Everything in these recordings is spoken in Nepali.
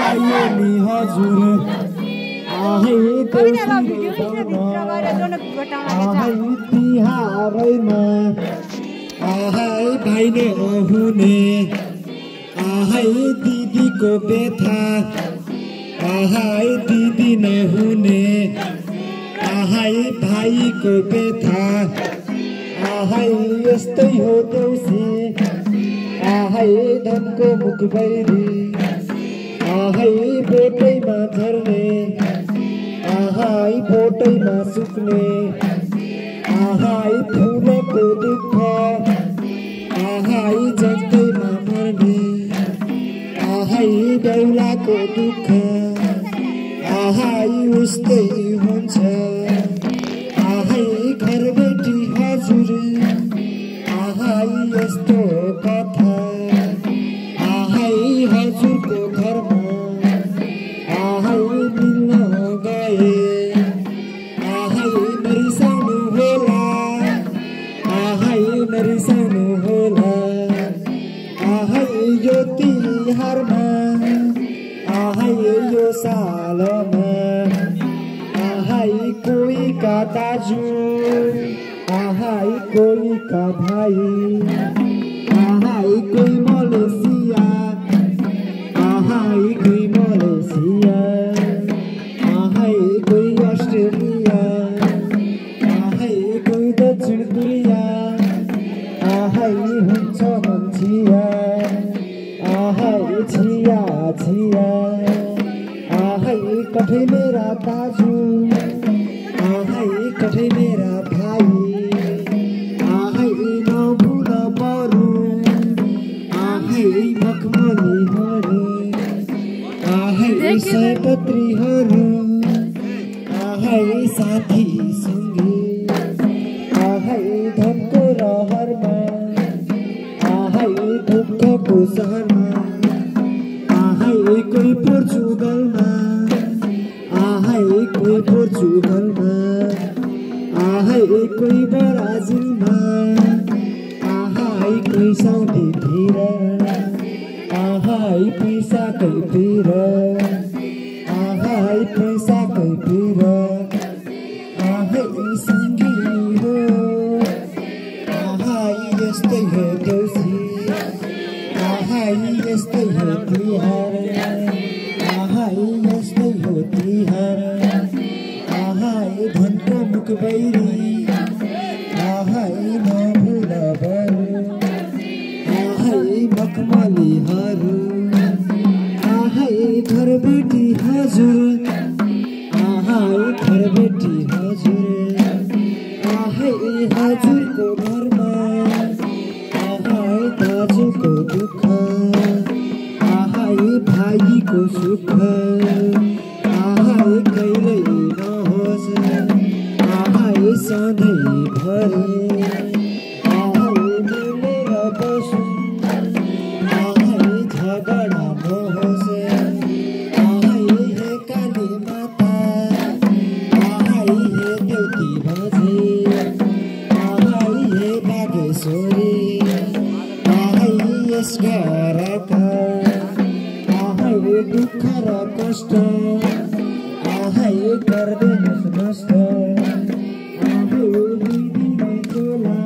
आयो नि हजुर आहै तिहारैमा आहै भाइ नै हुने आहै दिदीको बेथा आहै दिदी नहुने आहै भाइको बेथा आहै यस्तै हो देउसी आहै धनको मुखबैरी आहै बोटैमा झर्ने आहै बोटैमा सुक्ने आहै फुलको दुःख आहै जस्तैमा मर्ने आहै बेहुलाको दुःख आहै उस्तै हुन्छ आहै घरबेटी हजुर आहै यस्तो कथा आहै हजुरको घरमा आहै मिल्न गए आहै नरिसाउनु होला आहै नरिसाउनु होला आहै यो तिहारमा आहै यो सालमा आहै कोही का दाजु आहै कोही का भाइ आहै कोही मलेसिया आहै कोही मलेसिया आहै कोही अस्ट्रेलिया आहै कोही दक्षिण कोरिया आहै हुन्छ मन्छिया आहै छिया छिया आहै कठै मेरा दाजु आहै कठै मेरा भाइ आहै नभुल बरु आहै मखमलीहरू आहै सयपत्रीहरू आहै साथी सङ्गी आहै धनको रहरमा आहै दुःखको सहरमा आहै कोही पोर्चुगलमा आहै कोही पोर्चुगलमा आहै कोही ब्राजिलमा आहै कोही साउदीतिर आहै पैसाकै पिर आहै पैसाकै पिर आहै सङ्गी हो आहै यस्तै हो देउसी आहै यस्तै हो तिहार आहै यस्तै हो तिहार आहै धनको मुखबैरी आहै नभुल बरु आहै मखमलीहरू आहै घरबेटी हजुर आहै घरबेटी हजुर आहै हजुरको घरमा आहै दाजुको दुःख आहै भाइको सुख आहै कहिल्यै नहोस् आहै सधैँभरि आहै मिलेर बसौँ आहै झगडा नहोस् आहै हे काली माता आहै हे देउती भजे आहै हे बागेश्वरी आहै यस घरका आहै दुःख र कष्ट आहै गर्दैनस् नष्ट आहै दिदीलाई चोला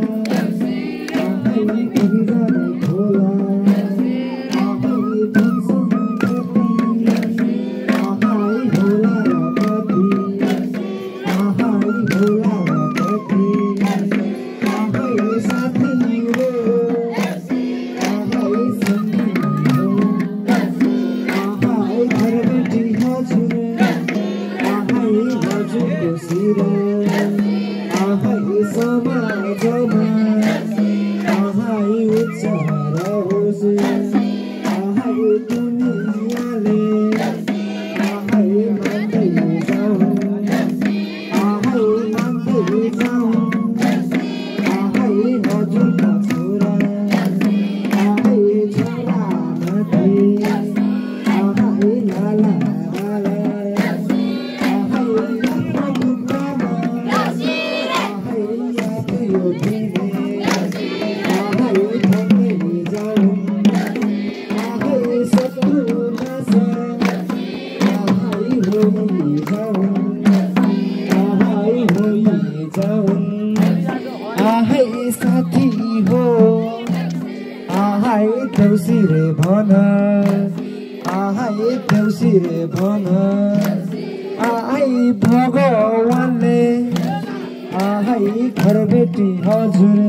आहै बिरालाई खोला आहै धनसँग कति आहै होला र कति आहै होला र कति आहै साथी हो आहै सङ्गी हो आहै घरबेटी हजुर आहै हजुरको शिर आहै देउसीले भन आहै भगवानले आहै घरबेटी हजुर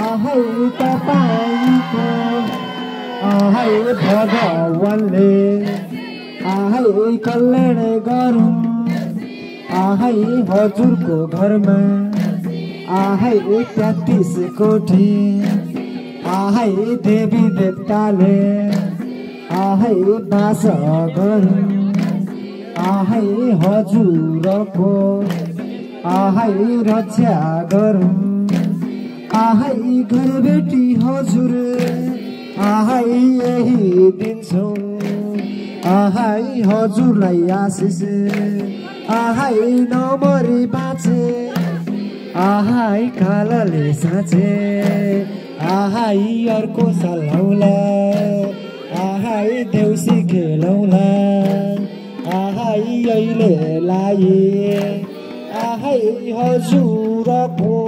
आहै तपाईको आहै भगवानले आहै कल्याण गरौँ आहै हजुरको घरमा आहै 33 कोठी आहै देवी देवताले आहै बास गरौँ आहै हजुरको आहै रक्षा गरौँ आहै घरबेटी हजुर आहै यही दिन्छौँ आहै हजुरलाई आशिष आहै नमरी बाँचे आहै कालले साँचे आहै अर्को साल आउला आहै देउसी खेलौला आहै अहिले लाए आहै हजुरको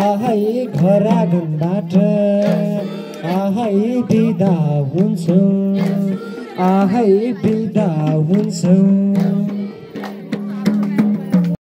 आहै घर आँगनबाट आहै बिदा हुन्छौँ आहै बिदा हुन्छौँ।